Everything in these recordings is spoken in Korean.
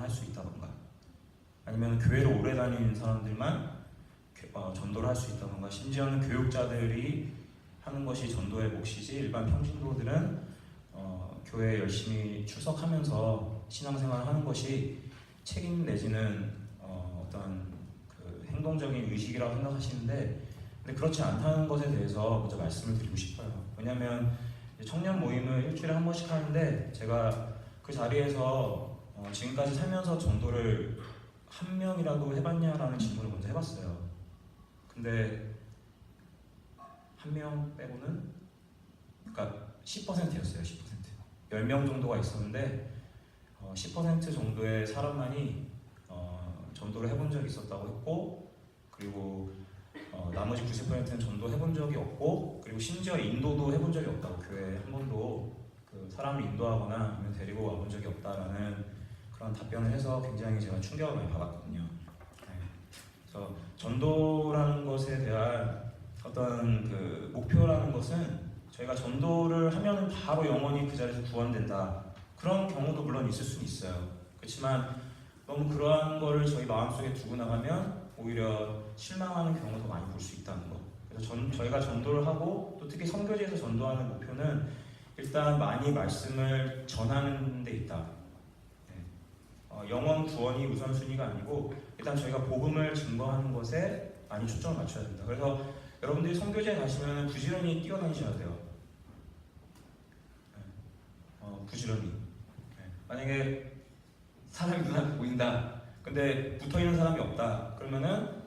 할 수 있다던가, 아니면 교회를 오래 다니는 사람들만 전도를 할 수 있다던가, 심지어는 교육자들이 하는 것이 전도의 몫이지 일반 평신도들은 교회에 열심히 출석하면서 신앙생활을 하는 것이 책임 내지는 어떤 그 행동적인 의식이라고 생각하시는데, 근데 그렇지 않다는 것에 대해서 먼저 말씀을 드리고 싶어요. 왜냐하면 청년 모임을 일주일에 한 번씩 하는데, 제가 그 자리에서 지금까지 살면서 전도를 한 명이라도 해봤냐라는 질문을 먼저 해봤어요. 근데 한 명 빼고는, 그러니까 10%였어요. 10%. 10명 정도가 있었는데 10% 정도의 사람만이 전도를 해본 적이 있었다고 했고, 그리고 나머지 90%는 전도 해본 적이 없고, 그리고 심지어 인도도 해본 적이 없다고, 교회에 한 번도 그 사람을 인도하거나 아니면 데리고 와본 적이 없다라는 그런 답변을 해서 굉장히 제가 충격을 많이 받았거든요. 네. 그래서 전도라는 것에 대한 어떤 그 목표라는 것은, 저희가 전도를 하면 바로 영혼이 그 자리에서 구원된다, 그런 경우도 물론 있을 수는 있어요. 그렇지만 너무 그러한 거를 저희 마음속에 두고 나가면 오히려 실망하는 경우도 더 많이 볼 수 있다는 거. 그래서 저희가 전도를 하고, 또 특히 선교지에서 전도하는 목표는 일단 많이 말씀을 전하는 데 있다. 네. 영혼 구원이 우선순위가 아니고 일단 저희가 복음을 증거하는 것에 많이 초점을 맞춰야 된다. 그래서 여러분들이 선교지에 가시면 부지런히 뛰어다니셔야 돼요. 부지런히. 네. 만약에 사람이 눈앞에 보인다, 근데 붙어있는 사람이 없다, 그러면은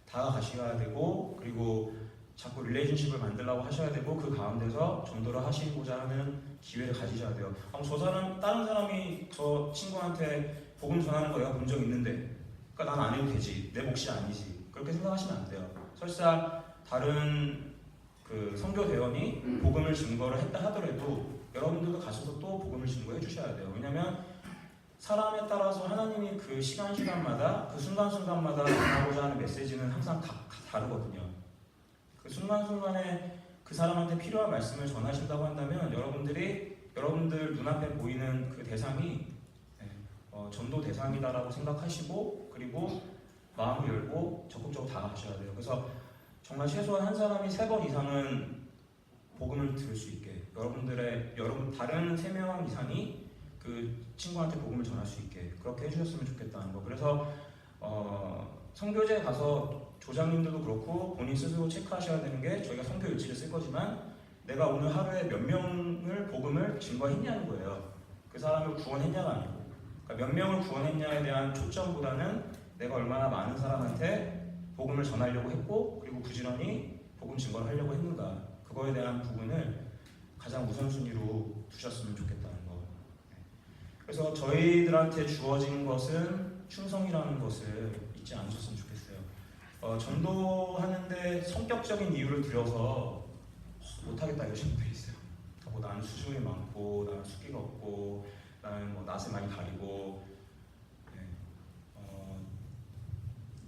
다가가셔야 되고, 그리고 자꾸 릴레이션십을 만들려고 하셔야 되고, 그 가운데서 전도를 하시고자 하는 기회를 가지셔야 돼요. 저 사람, 다른 사람이 저 친구한테 복음 전하는 거 내가 본 적 있는데, 그러니까 난 안 해도 되지, 내 몫이 아니지, 그렇게 생각하시면 안 돼요. 설사 다른 그 선교대원이 복음을 증거를 했다 하더라도 여러분들도 가셔서 또 복음을 증거해 주셔야 돼요. 왜냐면 사람에 따라서 하나님이 그 시간마다, 그 순간순간마다 전하고자 하는 메시지는 항상 다르거든요. 그 순간순간에 그 사람한테 필요한 말씀을 전하신다고 한다면, 여러분들 눈앞에 보이는 그 대상이 전도 대상이다라고 생각하시고, 그리고 마음을 열고 적극적으로 다가가셔야 돼요. 그래서 정말 최소한 한 사람이 3번 이상은 복음을 들을 수 있게, 여러분 다른 3명 이상이 그 친구한테 복음을 전할 수 있게 그렇게 해주셨으면 좋겠다는 거. 그래서 선교제에 가서 조장님들도 그렇고 본인 스스로 체크하셔야 되는 게, 저희가 선교 일지를 쓸 거지만 내가 오늘 하루에 몇 명을 복음을 증거했냐는 거예요. 그 사람을 구원했냐가 아니고, 그러니까 몇 명을 구원했냐에 대한 초점보다는 내가 얼마나 많은 사람한테 복음을 전하려고 했고, 그리고 부지런히 복음 증거를 하려고 했는가, 그거에 대한 부분을 가장 우선순위로 두셨으면 좋겠다는 거. 그래서 저희들한테 주어진 것은 충성이라는 것을 잊지 않으셨으면 좋겠어요. 전도하는데 성격적인 이유를 들여서 못하겠다 이러시는 분들이 있어요. 뭐 나는 수줍음이 많고, 나는 숙기가 없고, 나는 뭐 낯을 많이 가리고.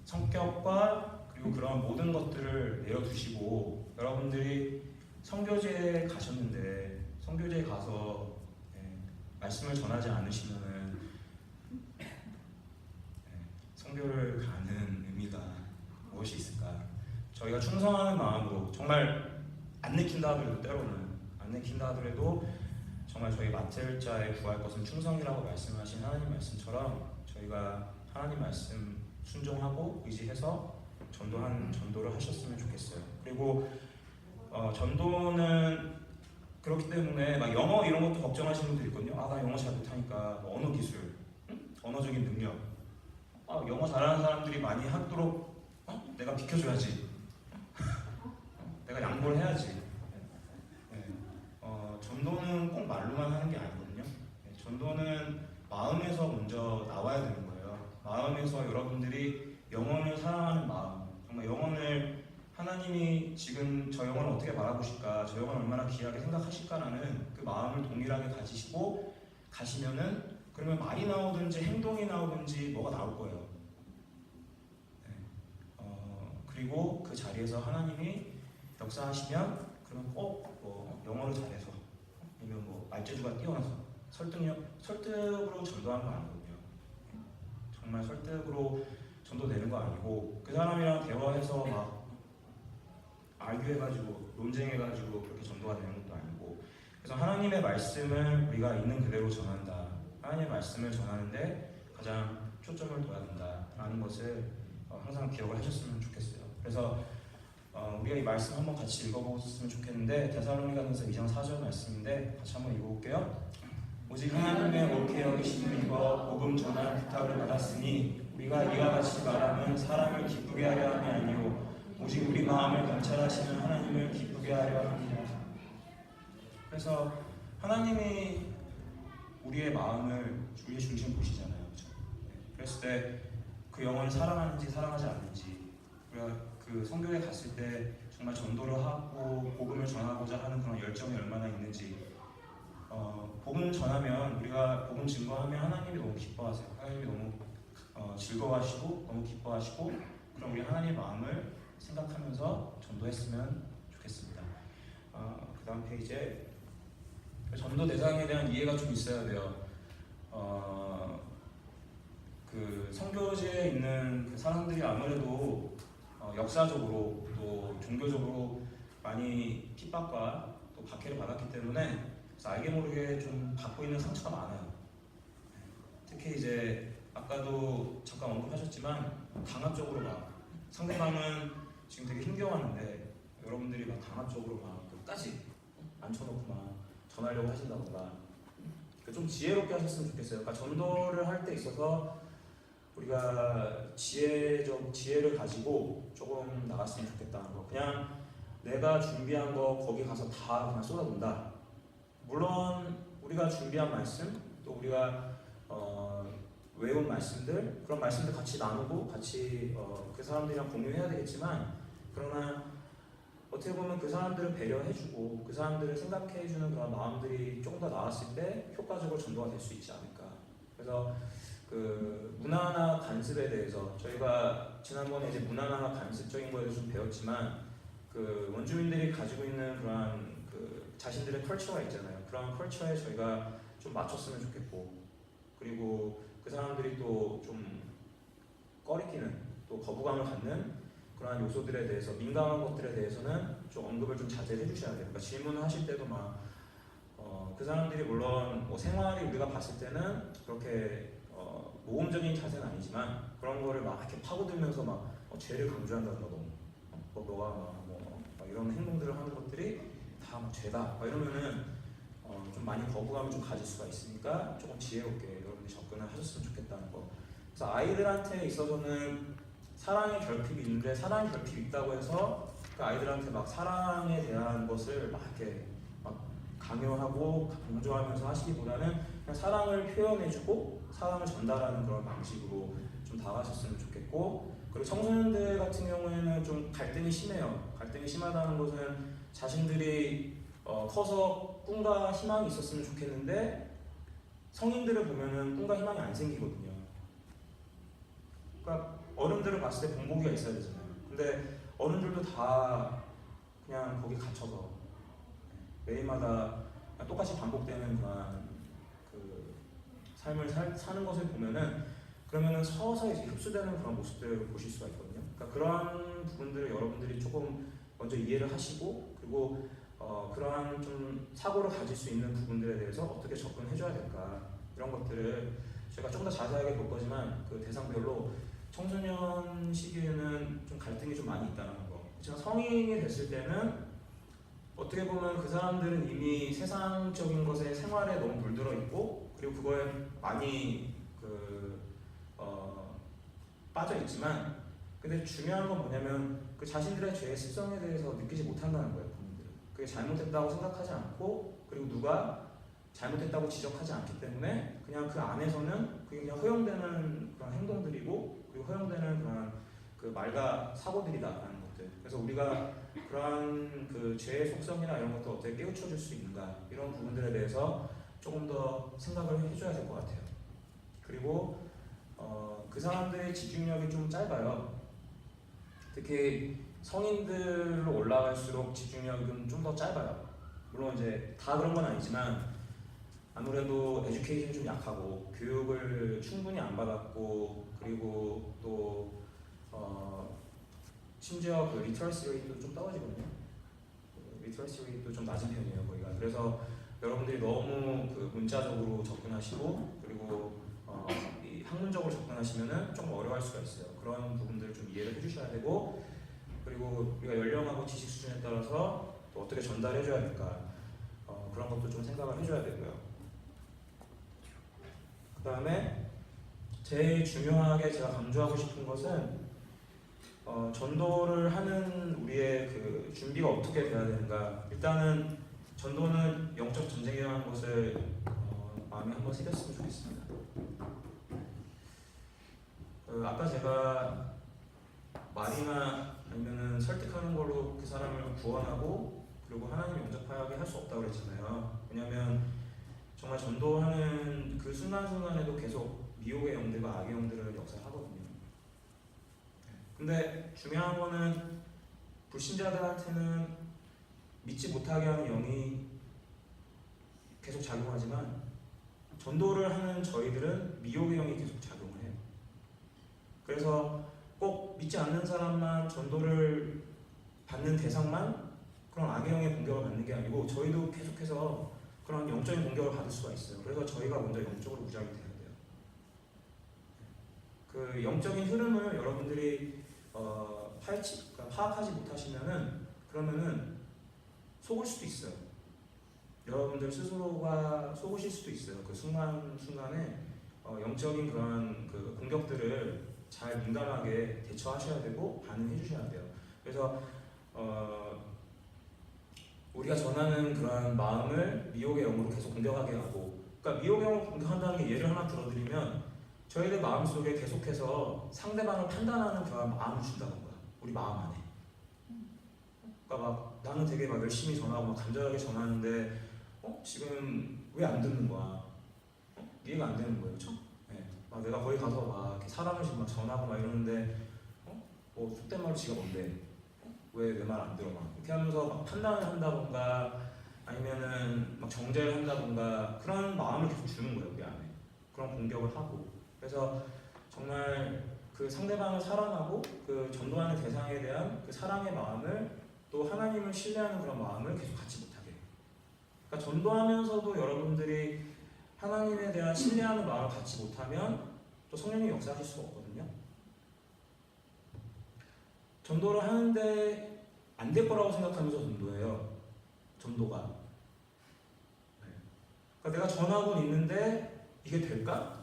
성격과 그리고 그런 모든 것들을 내려두시고, 여러분들이 선교제에 가셨는데 선교제에 가서 말씀을 전하지 않으시면은 선교를 가는 의미가 무엇이 있을까? 저희가 충성하는 마음으로, 정말 안 내킨다 하더라도, 때로는 안 내킨다 하더라도 정말 저희 맡을 자에 구할 것은 충성이라고 말씀하신 하나님 말씀처럼, 저희가 하나님 말씀 순종하고 의지해서 전도를 하셨으면 좋겠어요. 그리고 전도는 그렇기 때문에 막 영어 이런 것도 걱정하시는 분들 있거든요. 나 영어 잘 못하니까 뭐 언어 기술, 언어적인 능력, 영어 잘하는 사람들이 많이 하도록 내가 비켜줘야지, 내가 양보를 해야지. 전도는 꼭 말로만 하는 게 아니거든요. 전도는 마음에서 먼저 나와야 되는 거예요. 마음에서 여러분들이 영혼을 사랑하는 마음, 정말 영혼을, 하나님이 지금 저 영혼을 어떻게 바라보실까, 저 영혼을 얼마나 귀하게 생각하실까라는 그 마음을 동일하게 가지시고 가시면은, 그러면 말이 나오든지 행동이 나오든지 뭐가 나올 거예요. 그리고 그 자리에서 하나님이 역사하시면, 그러면 꼭 뭐 영어를 잘해서, 아니면 뭐 말재주가 뛰어나서 설득으로 전도하는 거 아니거든요. 정말 설득으로 전도되는 거 아니고 그 사람이랑 대화해서 막 알교해가지고 논쟁해가지고 그렇게 전도가 되는 것도 아니고 그래서 하나님의 말씀을 우리가 있는 그대로 전한다. 하나님의 말씀을 전하는데 가장 초점을 둬야 된다라는 것을 항상 기억을 하셨으면 좋겠어요. 그래서 우리가 이 말씀 한번 같이 읽어보셨으면 좋겠는데 데살로니가전서 2장 4절 말씀인데 같이 한번 읽어볼게요. 오직 하나님의 옳게 여기심을 입어 복음 전할 부탁을 받았으니 우리가 이와 같이 말하면 사람을 기쁘게 하려 함이 아니요 오직 우리 마음을 감찰하시는 하나님을 기쁘게 하려 합니다. 그래서 하나님이 우리의 마음을 우리의 중심 보시잖아요. 그렇죠? 그랬을 때 그 영혼을 사랑하는지 사랑하지 않는지 우리가 그 성교에 갔을 때 정말 전도를 하고 복음을 전하고자 하는 그런 열정이 얼마나 있는지 복음 전하면 우리가 복음 증거하면 하나님이 너무 기뻐하세요. 하나님이 너무 즐거워하시고 너무 기뻐하시고 그럼 우리 하나님의 마음을 생각하면서 전도했으면 좋겠습니다. 그 다음 페이지에 전도 대상에 대한 이해가 좀 있어야 돼요. 그 선교지에 있는 그 사람들이 아무래도 역사적으로 또 종교적으로 많이 핍박과 또 박해를 받았기 때문에 그래서 알게 모르게 좀 갖고 있는 상처가 많아요. 특히 이제 아까도 잠깐 언급하셨지만 강압적으로 막 상대방은 지금 되게 힘겨워하는데 여러분들이 막 강압적으로 막 끝까지 앉혀놓고 막 전하려고 하신다던가 좀 지혜롭게 하셨으면 좋겠어요. 그러니까 전도를 할 때 있어서 우리가 지혜를 가지고 조금 나갔으면 좋겠다는 거. 그냥 내가 준비한 거 거기 가서 다 그냥 쏟아본다. 물론 우리가 준비한 말씀 또 우리가 외운 말씀들 그런 말씀들 같이 나누고 같이 그 사람들이랑 공유해야 되겠지만 그러나 어떻게 보면 그 사람들을 배려해주고 그 사람들을 생각해주는 그런 마음들이 조금 더 나았을 때 효과적으로 전도가 될 수 있지 않을까. 그래서 그 문화나 간습에 대해서 저희가 지난번에 이제 문화나 간습적인 거에 대해서 좀 배웠지만 그 원주민들이 가지고 있는 그러한 그 자신들의 컬처가 있잖아요. 그런 컬처에 저희가 좀 맞췄으면 좋겠고 그리고 그 사람들이 또 좀 꺼리끼는 또 거부감을 갖는 그러한 요소들에 대해서 민감한 것들에 대해서는 좀 언급을 좀 자제해 주셔야 돼요. 그러니까 질문을 하실 때도 막 그 사람들이 물론 뭐 생활이 우리가 봤을 때는 그렇게 모험적인 자세는 아니지만 그런 거를 막 이렇게 파고들면서 막 죄를 강조한다든가 너가 막 이런 행동들을 하는 것들이 다 막 죄다 막 이러면은 좀 많이 거부감을 좀 가질 수가 있으니까 조금 지혜롭게 여러분들이 접근을 하셨으면 좋겠다는 거. 그래서 아이들한테 있어서는 사랑의 결핍이 있는데 사랑의 결핍이 있다고 해서 그 아이들한테 막 사랑에 대한 것을 막 이렇게 막 강요하고 강조하면서 하시기보다는 그냥 사랑을 표현해주고 사랑을 전달하는 그런 방식으로 좀 다가가셨으면 좋겠고 그리고 청소년들 같은 경우에는 좀 갈등이 심해요. 갈등이 심하다는 것은 자신들이 커서 꿈과 희망이 있었으면 좋겠는데 성인들을 보면은 꿈과 희망이 안 생기거든요. 그러니까 어른들을 봤을 때 본보기가 있어야 되잖아요. 근데 어른들도 다 그냥 거기 갇혀서 매일마다 똑같이 반복되는 그런 그 삶을 사는 것을 보면은 그러면은 서서히 흡수되는 그런 모습들을 보실 수가 있거든요. 그러니까 그런 부분들을 여러분들이 조금 먼저 이해를 하시고 그리고 그러한 좀 사고를 가질 수 있는 부분들에 대해서 어떻게 접근해줘야 될까 이런 것들을 제가 조금 더 자세하게 볼 거지만 그 대상별로 청소년 시기에는 좀 갈등이 좀 많이 있다는 거. 그렇지만 성인이 됐을 때는 어떻게 보면 그 사람들은 이미 세상적인 것에 생활에 너무 물들어 있고 그리고 그거에 많이 빠져 있지만 근데 중요한 건 뭐냐면 그 자신들의 죄의 습성에 대해서 느끼지 못한다는 거예요. 본인들은 그게 잘못됐다고 생각하지 않고 그리고 누가 잘못됐다고 지적하지 않기 때문에 그냥 그 안에서는 그게 그냥 허용되는 그런 행동들이고 그리고 허용되는 그런 그 말과 사고들이다라는 것들. 그래서 우리가 그러한 그 죄의 속성이나 이런 것도 어떻게 깨우쳐 줄 수 있는가 이런 부분들에 대해서 조금 더 생각을 해줘야 될 것 같아요. 그리고 그 사람들의 집중력이 좀 짧아요. 특히 성인들로 올라갈수록 집중력은 좀 더 짧아요. 물론 이제 다 그런 건 아니지만 아무래도 에듀케이션이 좀 약하고 교육을 충분히 안 받았고, 그리고 또 심지어 그 리터러시 레이트도 좀 떨어지거든요. 리터러시 레이트도 좀 낮은 편이에요, 거기가. 그래서 여러분들이 너무 그 문자적으로 접근하시고, 그리고 이 학문적으로 접근하시면은 좀 어려워할 수가 있어요. 그런 부분들을 좀 이해를 해주셔야 되고, 그리고 우리가 연령하고 지식 수준에 따라서 또 어떻게 전달해줘야 될까, 그런 것도 좀 생각을 해줘야 되고요. 그 다음에 제일 중요하게 제가 강조하고 싶은 것은 전도를 하는 우리의 그 준비가 어떻게 돼야 되는가. 일단은 전도는 영적 전쟁이라는 것을 마음에 한번 새겼으면 좋겠습니다. 아까 제가 말이나 아니면은 설득하는 걸로 그 사람을 구원하고 그리고 하나님 영접하게 할 수 없다고 그랬잖아요. 왜냐하면 정말 전도하는 그 순간순간에도 계속 미혹의 영들과 악의 영들을 역사하거든요. 근데 중요한 거는 불신자들한테는 믿지 못하게 하는 영이 계속 작용하지만 전도를 하는 저희들은 미혹의 영이 계속 작용을 해요. 그래서 꼭 믿지 않는 사람만 전도를 받는 대상만 그런 악의 영의 공격을 받는 게 아니고 저희도 계속해서 그런 영적인 공격을 받을 수가 있어요. 그래서 저희가 먼저 영적으로 무장이 돼야 돼요. 그 영적인 흐름을 여러분들이 파악하지 못하시면은 그러면은 속을 수도 있어요. 여러분들 스스로가 속으실 수도 있어요. 그 순간순간에 영적인 그런 그 공격들을 잘 민감하게 대처하셔야 되고 반응해 주셔야 돼요. 그래서 우리가 전하는 그런 마음을 미혹의 영으로 계속 공격하게 하고, 그러니까 미혹의 영으로 공격한다는 게 예를 하나 들어드리면 저희들 마음속에 계속해서 상대방을 판단하는 그런 마음을 준다던가 우리 마음 안에. 그러니까 막 나는 되게 막 열심히 전하고 막 간절하게 전하는데 지금 왜 안 듣는 거야? 이해가 안 되는 거예요, 그렇죠? 네. 막 내가 거기 가서 막 이렇게 사랑을 지금 막 전하고 막 이러는데 뭐 속된 말로 지가 뭔데? 왜 내 말 안 들어? 막 이렇게 하면서 막 판단을 한다던가 아니면은 막 정죄를 한다던가 그런 마음을 계속 주는 거예요, 우리 안에. 그런 공격을 하고. 그래서 정말 그 상대방을 사랑하고 그 전도하는 대상에 대한 그 사랑의 마음을 또 하나님을 신뢰하는 그런 마음을 계속 갖지 못하게. 그러니까 전도하면서도 여러분들이 하나님에 대한 신뢰하는 마음을 갖지 못하면 또 성령님 역사하실 수가 없거든요. 전도를 하는데 안 될 거라고 생각하면서 전도해요. 전도가. 그러니까 내가 전하고 있는데 이게 될까?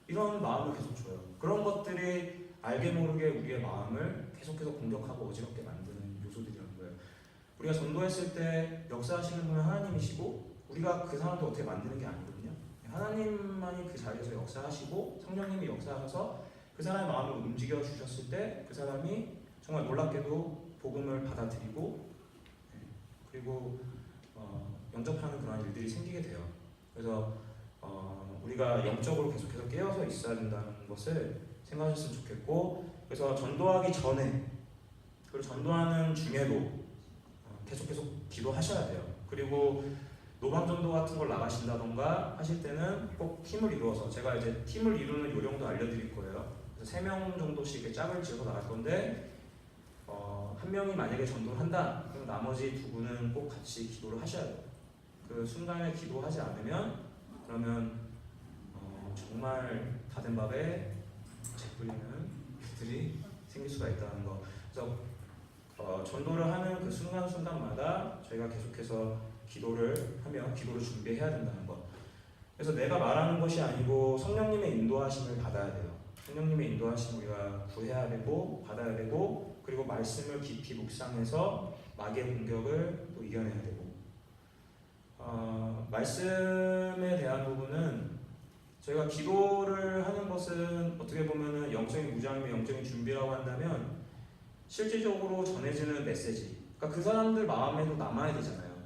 이런 마음을 계속 줘요. 그런 것들이 알게 모르게 우리의 마음을 계속해서 공격하고 어지럽게 만드는 요소들이라는 거예요. 우리가 전도했을 때 역사하시는 분은 하나님이시고 우리가 그 사람도 어떻게 만드는 게 아니거든요. 하나님만이 그 자리에서 역사하시고 성령님이 역사하셔서 그 사람의 마음을 움직여 주셨을 때 그 사람이 정말 놀랍게도 복음을 받아들이고 그리고 영접하는 그런 일들이 생기게 돼요. 그래서 우리가 영적으로 계속해서 깨어서 있어야 된다는 것을 생각하셨으면 좋겠고, 그래서 전도하기 전에 그리고 전도하는 중에도 계속 기도하셔야 돼요. 그리고 노방전도 같은 걸 나가신다던가 하실 때는 꼭 팀을 이루어서, 제가 이제 팀을 이루는 요령도 알려드릴 거예요. 그래서 3명 정도씩 이렇게 짝을 지어서 나갈 건데 한 명이 만약에 전도를 한다, 그럼 나머지 2분은 꼭 같이 기도를 하셔야 돼요. 그 순간에 기도하지 않으면 그러면 정말 다된 밥에 재뿌리는 일들이 생길 수가 있다는 거. 그래서 전도를 하는 그 순간순간마다 저희가 계속해서 기도를 하며 기도를 준비해야 된다는 것. 그래서 내가 말하는 것이 아니고 성령님의 인도하심을 받아야 돼요. 성령님의 인도하심을 우리가 구해야 되고 받아야 되고, 그리고 말씀을 깊이 묵상해서 마귀의 공격을 또 이겨내야 되고, 말씀에 대한 부분은 저희가 기도를 하는 것은 어떻게 보면 영적인 무장이며 영적인 준비라고 한다면 실질적으로 전해지는 메시지, 그러니까 그 사람들 마음에도 남아야 되잖아요.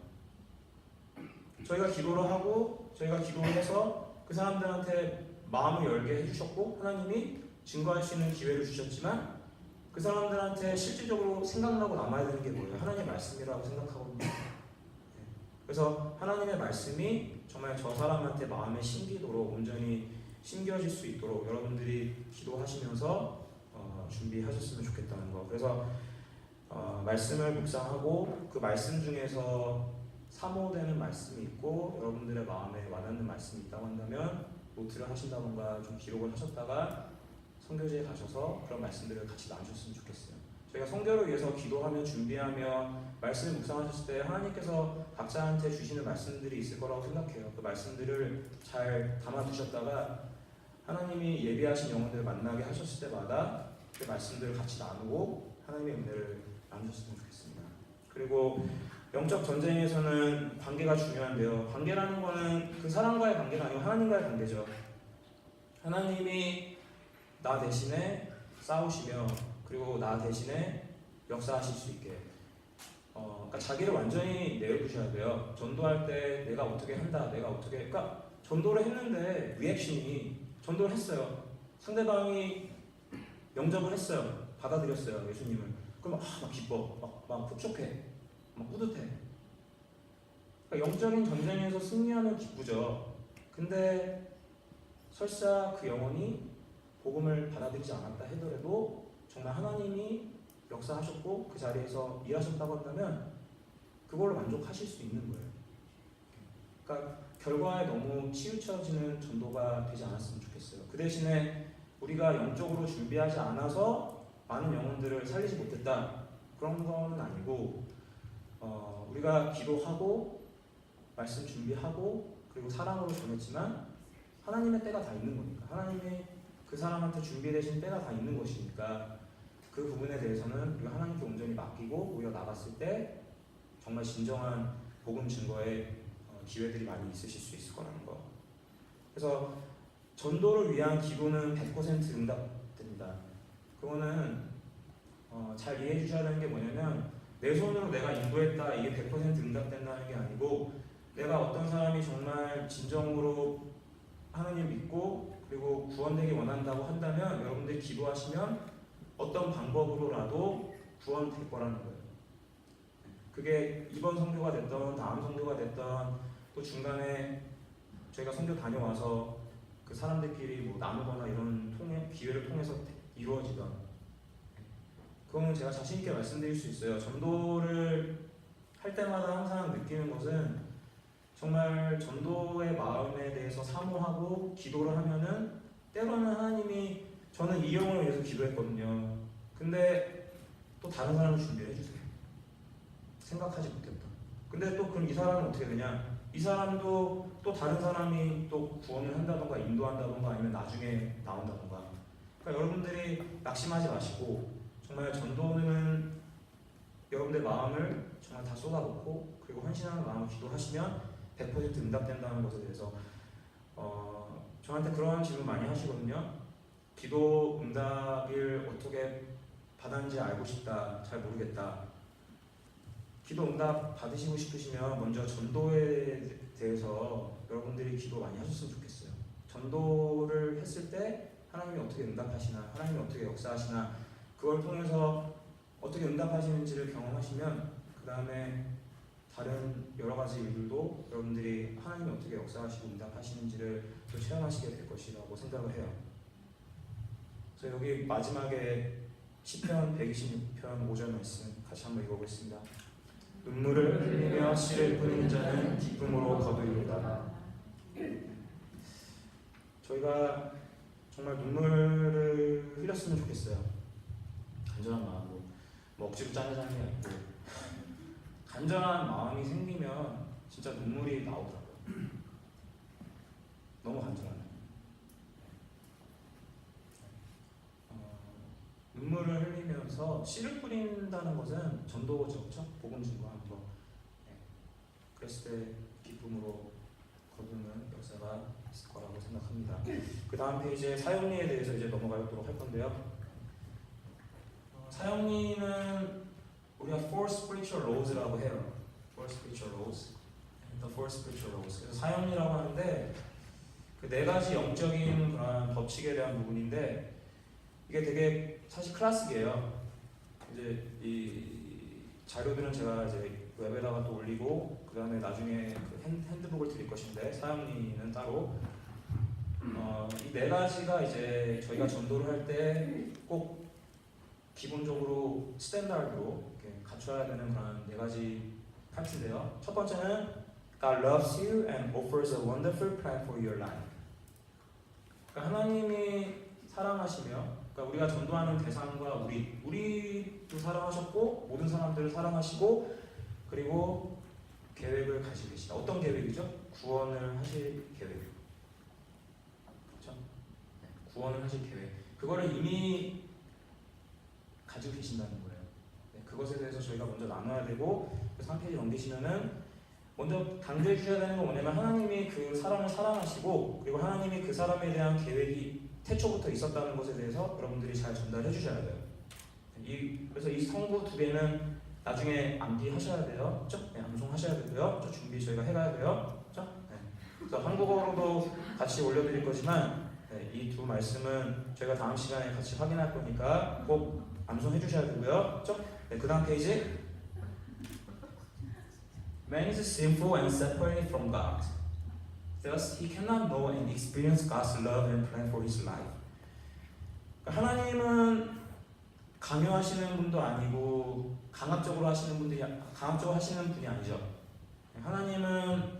저희가 기도를 하고 저희가 기도를 해서 그 사람들한테 마음을 열게 해주셨고 하나님이 증거할 수 있는 기회를 주셨지만 그 사람들한테 실질적으로 생각나고 남아야 되는 게 뭐예요? 하나님의 말씀이라고 생각하거든요. 그래서 하나님의 말씀이 정말 저 사람한테 마음에 심기도록 온전히 심겨질 수 있도록 여러분들이 기도하시면서 준비하셨으면 좋겠다는 거. 그래서 말씀을 묵상하고 그 말씀 중에서 사모되는 말씀이 있고 여러분들의 마음에 와닿는 말씀이 있다고 한다면 노트를 하신다던가 좀 기록을 하셨다가 선교지에 가셔서 그런 말씀들을 같이 나누셨으면 좋겠어요. 저희가 선교를 위해서 기도하며 준비하며 말씀을 묵상하셨을 때 하나님께서 각자한테 주시는 말씀들이 있을 거라고 생각해요. 그 말씀들을 잘 담아두셨다가 하나님이 예비하신 영혼들을 만나게 하셨을 때마다 그 말씀들을 같이 나누고 하나님의 은혜를 나누셨으면 좋겠습니다. 그리고 영적 전쟁에서는 관계가 중요한데요. 관계라는 거는 그 사람과의 관계가 아니고 하나님과의 관계죠. 하나님이 나 대신에 싸우시며 그리고 나 대신에 역사하실 수 있게 그러니까 자기를 완전히 내어두셔야 돼요. 전도할 때 내가 어떻게 한다, 내가 어떻게 그러니까 전도를 했는데 리액션이 전도를 했어요. 상대방이 영접을 했어요. 받아들였어요. 예수님을. 그럼 막 기뻐, 막 흡족해, 막 뿌듯해. 그러니까 영적인 전쟁에서 승리하면 기쁘죠. 근데 설사 그 영혼이 복음을 받아들이지 않았다 하더라도 정말 하나님이 역사하셨고 그 자리에서 일하셨다고 한다면 그걸로 만족하실 수 있는 거예요. 그러니까 결과에 너무 치우쳐지는 전도가 되지 않았으면 좋겠어요. 그 대신에 우리가 영적으로 준비하지 않아서 많은 영혼들을 살리지 못했다 그런 건 아니고 우리가 기도하고 말씀 준비하고 그리고 사랑으로 전했지만 하나님의 때가 다 있는 거니까 하나님이 그 사람한테 준비되신 때가 다 있는 것이니까 그 부분에 대해서는 우리가 하나님께 온전히 맡기고 우리가 나갔을 때 정말 진정한 복음 증거의 기회들이 많이 있으실 수 있을 거라는 거. 그래서 전도를 위한 기도는 100% 응답됩니다. 그거는 잘 이해해 주셔야 되는 게 뭐냐면 내 손으로 내가 인도했다 이게 100% 응답된다는 게 아니고 내가 어떤 사람이 정말 진정으로 하나님 믿고 그리고 구원되기 원한다고 한다면 여러분들이 기도하시면 어떤 방법으로라도 구원될 거라는 거예요. 그게 이번 선교가 됐던 다음 선교가 됐던 또 중간에 저희가 선교 다녀와서 그 사람들끼리 뭐 나누거나 이런 기회를 통해서 이루어지던 그거는 제가 자신 있게 말씀드릴 수 있어요. 전도를 할 때마다 항상 느끼는 것은 정말 전도의 마음에 대해서 사모하고 기도를 하면은 때로는 하나님이 저는 이 영혼을 위해서 기도했거든요. 근데 또 다른 사람을 준비해 주세요. 생각하지 못했다. 근데 또 그럼 이 사람은 어떻게 되냐? 이 사람도 또 다른 사람이 또 구원을 한다던가 인도한다던가 아니면 나중에 나온다던가. 그러니까 여러분들이 낙심하지 마시고 정말 전도는 여러분들 마음을 정말 다 쏟아놓고 그리고 헌신하는 마음으로 기도하시면 100% 응답된다는 것에 대해서 저한테 그런 질문 많이 하시거든요. 기도 응답을 어떻게 받았는지 알고 싶다. 잘 모르겠다. 기도 응답 받으시고 싶으시면 먼저 전도에 대해서 여러분들이 기도 많이 하셨으면 좋겠어요. 전도를 했을 때 하나님이 어떻게 응답하시나, 하나님이 어떻게 역사하시나 그걸 통해서 어떻게 응답하시는지를 경험하시면 그 다음에 다른 여러 가지 일들도 여러분들이 하나님이 어떻게 역사하시고 응답하시는지를 또 체험하시게 될 것이라고 생각을 해요. 그래서 여기 마지막에 시편 126편 5절 말씀 같이 한번 읽어보겠습니다. 눈물을 흘리며 씨를 뿌리는 자는 기쁨으로 거두리로다. 저희가 정말 눈물을 흘렸으면 좋겠어요. 간절한 마음으로. 뭐 억지로 짜내자는 게 아니고 간절한 마음이 생기면 진짜 눈물이 나오더라고요. 너무 간절하네. 눈물을 흘리면서 씨를 뿌린다는 것은 전도죠, 그렇죠? 복음 증거하는 거. 네. 그랬을 때 기쁨으로 거두는 역사가 있을 거라고 생각합니다. 그 다음 페이지에 사형리에 대해서 이제 넘어가도록 할 건데요. 사형리는 우리가 four spiritual laws라고 해요. four spiritual laws, the four spiritual laws. 그래서 사형리라고 하는데 그 네 가지 영적인 그런 법칙에 대한 부분인데. 이게 되게 사실 클래식이에요. 이제 이 자료들은 제가 이제 웹에다가 또 올리고 그 다음에 나중에 그 핸드북을 드릴 것인데 사형리는 따로 이 네 가지가 이제 저희가 전도를 할 때 꼭 기본적으로 스탠다드로 이렇게 갖춰야 되는 그런 네 가지 파트인데요. 첫 번째는 God loves you and offers a wonderful plan for your life. 그러니까 하나님이 사랑하시며, 그러니까 우리가 전도하는 대상과 우리도 사랑하셨고 모든 사람들을 사랑하시고 그리고 계획을 가지고 계시다. 어떤 계획이죠? 구원을 하실 계획. 그렇죠? 구원을 하실 계획. 그거를 이미 가지고 계신다는 거예요. 네, 그것에 대해서 저희가 먼저 나눠야 되고, 그래서 한 페이지 넘기시면은 먼저 강조해 주셔야 되는 건 뭐냐면 하나님이 그 사람을 사랑하시고 그리고 하나님이 그 사람에 대한 계획이 태초부터 있었다는 것에 대해서 여러분들이 잘 전달해 주셔야 돼요. 그래서 이 성부 두 개는 나중에 암기하셔야 돼요. 그렇죠? 네, 암송하셔야 되고요. 준비 저희가 해가야 돼요. 그렇죠? 네. 그래서 한국어로도 같이 올려드릴 거지만 네, 이 두 말씀은 저희가 다음 시간에 같이 확인할 거니까 꼭 암송해 주셔야 되고요. 그렇죠? 네, 그 다음 페이지. Man is sinful and separated from God. Thus, he cannot know and experience God's love and plan for his life. 하나님은 강요하시는 분도 아니고 강압적으로 하시는 분이 아니죠. 하나님은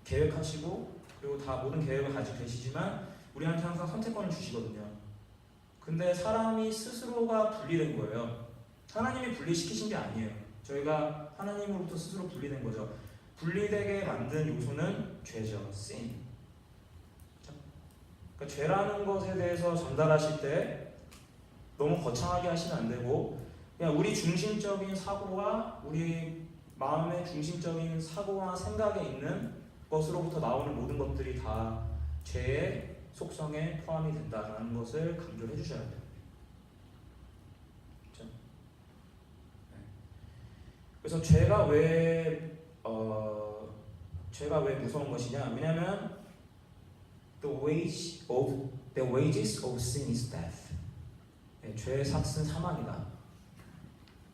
계획하시고 그리고 다 모든 계획을 가지고 계시지만 우리한테 항상 선택권을 주시거든요. 근데 사람이 스스로가 분리된 거예요. 하나님이 분리시키신 게 아니에요. 저희가 하나님으로부터 스스로 분리된 거죠. 분리되게 만든 요소는 죄죠. sin. 그러니까 죄라는 것에 대해서 전달하실 때 너무 거창하게 하시면 안 되고 그냥 우리 중심적인 사고와 우리 마음의 중심적인 사고와 생각에 있는 것으로부터 나오는 모든 것들이 다 죄의 속성에 포함이 된다는 것을 강조를 해주셔야 돼요. 그렇죠? 네. 그래서 죄가 왜 무서운 것이냐? 왜냐하면 the wages of sin is death. 네, 죄의 삭은 사망이다.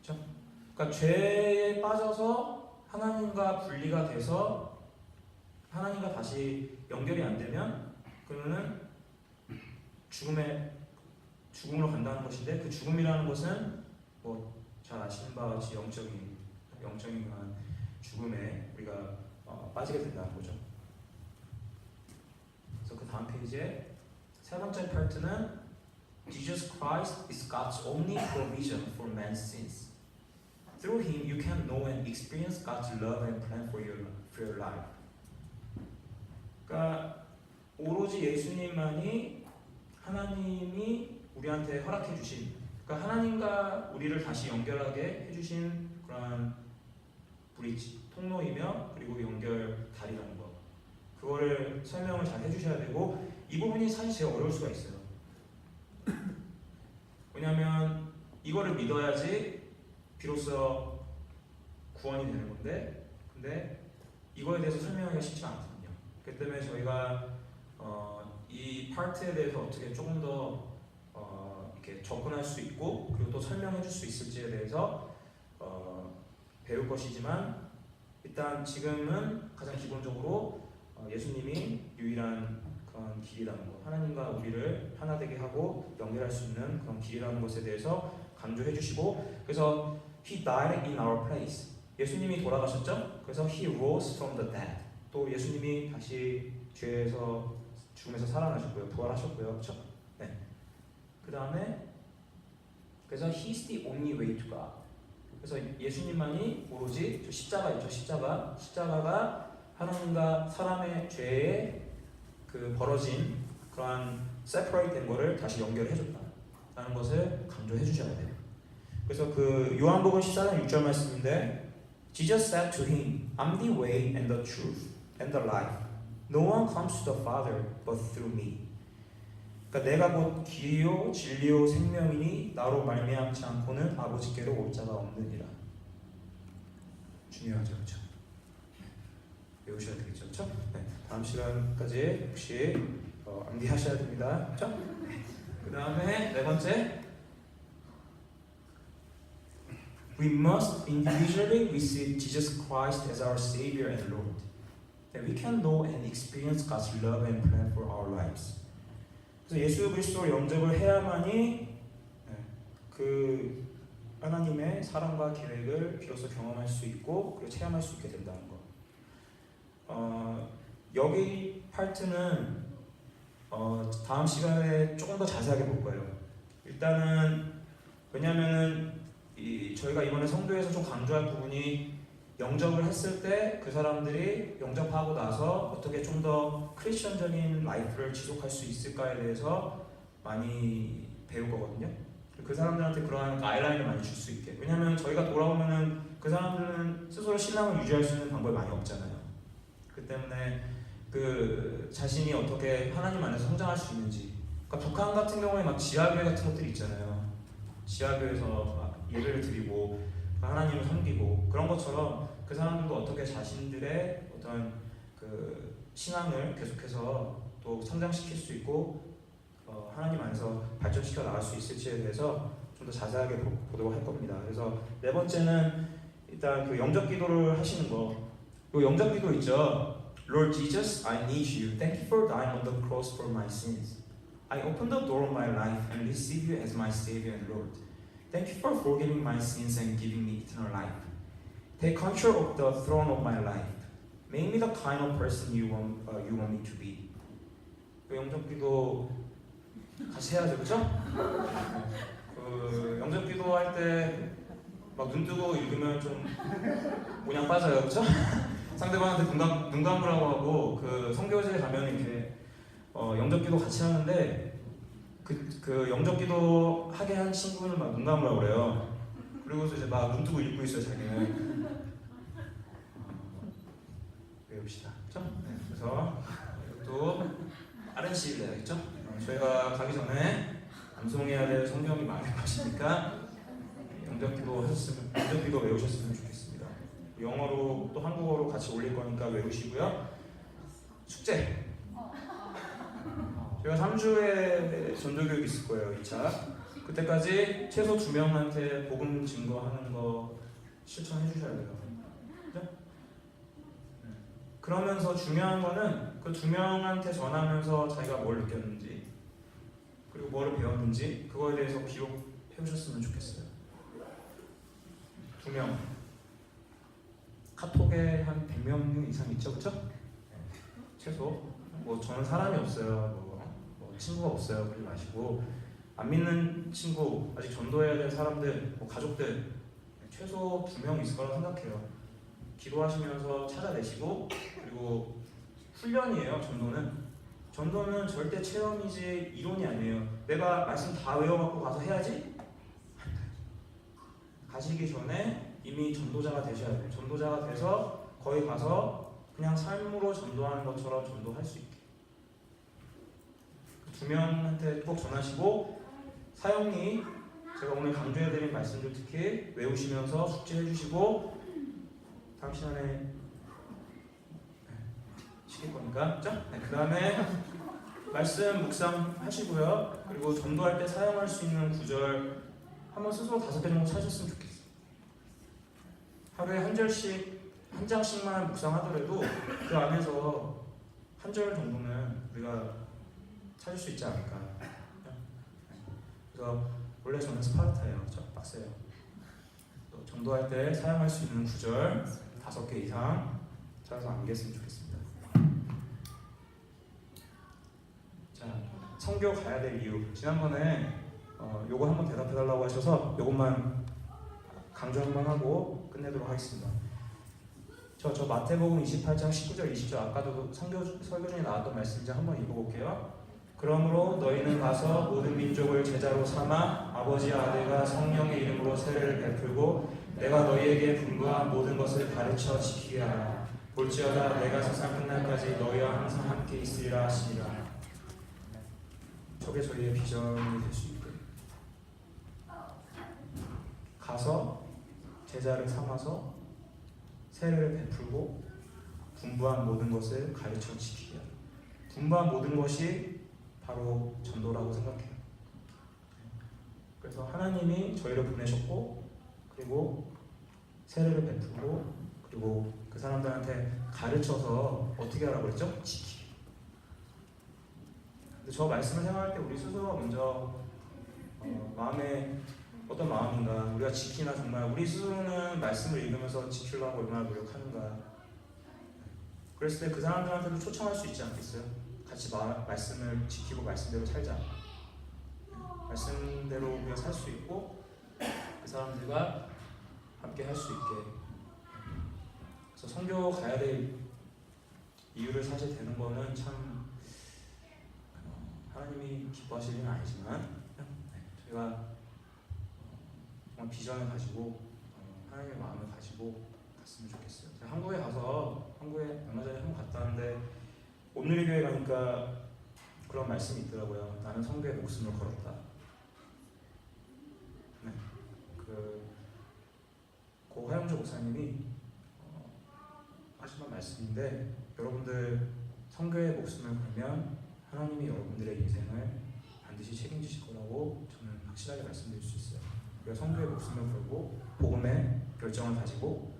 그렇죠? 그러니까 죄에 빠져서 하나님과 분리가 돼서 하나님과 다시 연결이 안 되면 그러면은 죽음으로 간다는 것인데 그 죽음이라는 것은 뭐 잘 아시는 바와 같이 영적인 그런 죽음에 우리가 빠지게 된다는 거죠. 그래서 그 다음 페이지에 세 번째 파트는 Jesus Christ is God's only provision for man's sins. Through him you can know and experience God's love and plan for your life. 그러니까 오로지 예수님만이 하나님이 우리한테 허락해 주신, 그러니까 하나님과 우리를 다시 연결하게 해주신 그런 브리지, 통로이며 그리고 연결 다리라는 거. 그거를 설명을 잘 해주셔야 되고 이 부분이 사실 제일 어려울 수가 있어요. 왜냐하면 이거를 믿어야지 비로소 구원이 되는 건데, 근데 이거에 대해서 설명하기가 쉽지 않거든요. 그렇기 때문에 저희가 이 파트에 대해서 어떻게 조금 더 이렇게 접근할 수 있고 그리고 또 설명해 줄 수 있을지에 대해서 배울 것이지만 일단 지금은 가장 기본적으로 예수님이 유일한 그런 길이라는 것, 하나님과 우리를 하나 되게 하고 연결할 수 있는 그런 길이라는 것에 대해서 강조해 주시고, 그래서 He died in our place. 예수님이 돌아가셨죠? 그래서 He rose from the dead. 또 예수님이 다시 죽음에서 살아나셨고요, 부활하셨고요, 그렇죠? 네. 그 다음에 그래서 He's the only way to God. 그래서 예수님만이 오로지 십자가 있죠, 십자가가 하나님과 사람의 죄에 그 벌어진 그러한 separate 된 거를 다시 연결해 줬다라는 것을 강조해 주셔야 돼요. 그래서 그 요한복음 14장 6절 말씀인데 Jesus said to him, I'm the way and the truth and the life. No one comes to the Father but through me. 그러니까 내가 곧 길이요 진리요 생명이니 나로 말미암지 않고는 아버지께로 올 자가 없느니라. 중요하죠, 그렇죠? 외우셔야 되겠죠, 그렇죠? 네, 다음 시간까지 혹시 암기하셔야 됩니다, 그렇죠? 그 다음에 네 번째, We must individually receive Jesus Christ as our Savior and Lord. that we can know and experience God's love and plan for our lives. 그래서 예수 그리스도를 영접을 해야만이 그 하나님의 사랑과 계획을 비로소 경험할 수 있고 그리고 체험할 수 있게 된다는 거. 여기 파트는 다음 시간에 조금 더 자세하게 볼 거예요. 일단은 왜냐면은 저희가 이번에 성도에서 좀 강조할 부분이 영접을 했을 때 그 사람들이 영접하고 나서 어떻게 좀 더 크리스천적인 라이프를 지속할 수 있을까에 대해서 많이 배울 거거든요. 그 사람들한테 그러한 가이드라인을 많이 줄 수 있게. 왜냐면 저희가 돌아오면은 그 사람들은 스스로 신앙을 유지할 수 있는 방법이 많이 없잖아요. 그 때문에 그 자신이 어떻게 하나님 안에서 성장할 수 있는지. 그러니까 북한 같은 경우에 막 지하교회 같은 것들이 있잖아요. 지하교회에서 막 예배를 드리고 하나님을 섬기고 그런 것처럼 그 사람들도 어떻게 자신들의 어떤 그 신앙을 계속해서 또 성장시킬 수 있고 하나님 안에서 발전시켜 나갈 수 있을지에 대해서 좀 더 자세하게 보도록 할 겁니다. 그래서 네 번째는 일단 그 영접 기도를 하시는 거. 이 영접 기도 있죠. Lord Jesus, I need you. Thank you for dying on the cross for my sins. I open the door of my life and receive you as my Savior and Lord. Thank you for forgiving my sins and giving me eternal life. Take control of the throne of my life. Make me the kind of person you want me to be. 그 영접기도 같이 해야죠, 그렇죠? 그 영접기도 할 때 막 눈 뜨고 읽으면 좀 모양 빠져요, 그렇죠? 상대방한테 눈 감으라고 하고 그 성교제에 가면 이렇게 영접기도 같이 하는데 그 영접기도 하게 한 친구는 막 눈 감으라고 그래요. 그리고서 이제 막 눈 뜨고 읽고 있어요, 자기는. 외웁시다. 그렇죠? 네, 그래서 이것도 다른 시를 내야겠죠? 저희가 가기 전에 암송해야 될 성경이 많을 것이니까 영접기도 외우셨으면 좋겠습니다. 영어로 또 한국어로 같이 올릴 거니까 외우시고요. 숙제. 저희가 3주에 전도교육 있을 거예요, 2차. 그때까지 최소 2명한테 복음 증거하는 거 실천해 주셔야 돼요. 그죠? 그러면서 중요한 거는 그 2명한테 전하면서 자기가 뭘 느꼈는지 그리고 뭐를 배웠는지 그거에 대해서 기록해 오셨으면 좋겠어요. 2명. 카톡에 한 100명 이상 있죠, 그쵸? 최소. 뭐 저는 사람이 없어요. 뭐 친구가 없어요. 그러지 마시고 안 믿는 친구, 아직 전도해야 될 사람들, 뭐 가족들 최소 2명 있을 거라고 생각해요. 기도하시면서 찾아내시고 그리고 훈련이에요. 전도는 절대 체험이지 이론이 아니에요. 내가 말씀 다 외워갖고 가서 해야지? 가시기 전에 이미 전도자가 되셔야 돼요. 전도자가 돼서 거기 가서 그냥 삶으로 전도하는 것처럼 전도할 수 있게. 2명한테 꼭 전하시고 사형리 제가 오늘 강조해드린 말씀들 특히 외우시면서 숙제해주시고 다음 시간에 시킬 거니까, 그죠? 네, 그 다음에 말씀 묵상하시고요. 그리고 전도할 때 사용할 수 있는 구절 한번 스스로 5개 정도 찾으셨으면 좋겠어요. 하루에 한 장씩만 묵상하더라도 그 안에서 한 절 정도는 우리가 찾을 수 있지 않을까. 그래서 원래 저는 스파르타예요. 저 빡세요. 또 전도할 때 사용할 수 있는 구절 5개 이상 찾아서 암기했으면 좋겠습니다. 자, 성교 가야 될 이유. 지난번에 요거 한번 대답해달라고 하셔서 요것만 강조 한번 하고 끝내도록 하겠습니다. 저 마태복음 28장 19절 20절 아까도 설교 중에 나왔던 말씀인지 한번 읽어볼게요. 그러므로 너희는 가서 모든 민족을 제자로 삼아 아버지와 아들과 성령의 이름으로 세례를 베풀고 내가 너희에게 분부한 모든 것을 가르쳐 지키게 하라. 볼지어다 내가 세상 끝날까지 너희와 항상 함께 있으리라 하시니라. 저게 저희의 비전이 될 수 있게 가서 제자를 삼아서 세례를 베풀고 분부한 모든 것을 가르쳐 지키게 하라. 분부한 모든 것이 바로 전도라고 생각해요. 그래서 하나님이 저희를 보내셨고 그리고 세례를 베풀고 그리고 그 그 사람들한테 가르쳐서 어떻게 하라고 그랬죠? 지키기. 근데 저 말씀을 생각할 때 우리 스스로가 먼저 마음에 어떤 마음인가, 우리가 지키나 정말 우리 스스로는 말씀을 읽으면서 지키려고 얼마나 노력하는가. 그랬을 때 그 사람들한테도 초청할 수 있지 않겠어요? 같이 말씀을 지키고 말씀대로 살자. 말씀대로 우리가 살 수 있고 그 사람들과 함께 할 수 있게. 그래서 선교 가야 될 이유를 사실 되는 거는 참 하나님이 기뻐하실 일은 아니지만 저희가 정말 비전을 가지고 하나님의 마음을 가지고 갔으면 좋겠어요. 제가 한국에 가서 얼마 전에 한국 갔다 왔는데 온누리교회 가니까 그런 말씀이 있더라고요. 나는 선교에 목숨을 걸었다. 네, 고 화영주 목사님이 하시는 말씀인데, 여러분들 선교에 목숨을 걸면 하나님이 여러분들의 인생을 반드시 책임지실 거라고 저는 확실하게 말씀드릴 수 있어요. 우리가 선교에 목숨을 걸고 복음의 열정을 가지고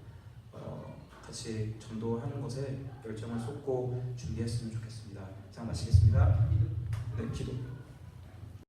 같이 전도하는 것에 열정을 쏟고 준비했으면 좋겠습니다. 이상 마치겠습니다. 네, 기도.